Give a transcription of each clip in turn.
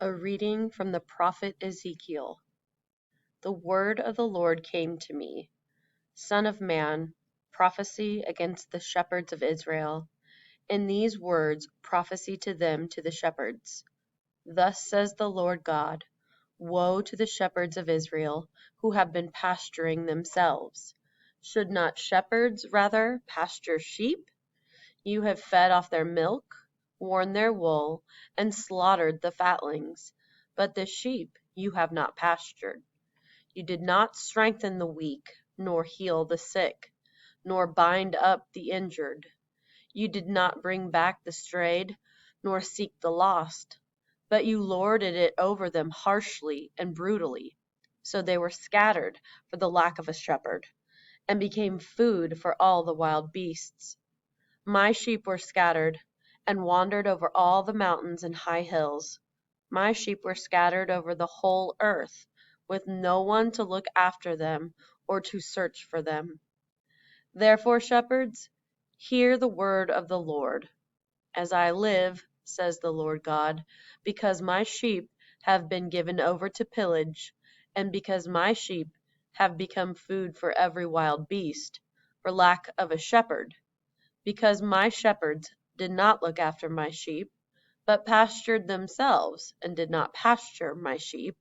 A reading from the prophet Ezekiel. The word of the Lord came to me. Son of man, prophesy against the shepherds of Israel. In these words prophesy to them, to the shepherds. Thus says the Lord God, Woe to the shepherds of Israel, who have been pasturing themselves. Should not shepherds rather pasture sheep? You have fed off their milk, worn their wool, and slaughtered the fatlings. But the sheep you have not pastured. You did not strengthen the weak, nor heal the sick, nor bind up the injured. You did not bring back the strayed, nor seek the lost, but you lorded it over them harshly and brutally. So they were scattered for the lack of a shepherd, and became food for all the wild beasts. My sheep were scattered, and wandered over all the mountains and high hills. My sheep were scattered over the whole earth, with no one to look after them or to search for them. Therefore, shepherds, hear the word of the Lord. As I live, says the Lord God, because my sheep have been given over to pillage, and because my sheep have become food for every wild beast, for lack of a shepherd, because my shepherds did not look after my sheep, but pastured themselves, and did not pasture my sheep.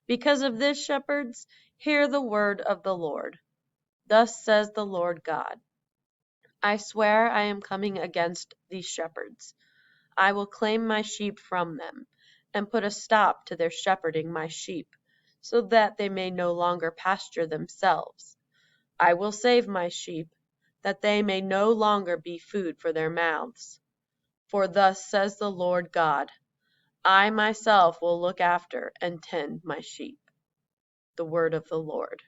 Because of this, shepherds, hear the word of the Lord. Thus says the Lord God, I swear I am coming against these shepherds. I will claim my sheep from them, and put a stop to their shepherding my sheep, so that they may no longer pasture themselves. I will save my sheep, that they may no longer be food for their mouths. For thus says the Lord God, I myself will look after and tend my sheep. The word of the Lord.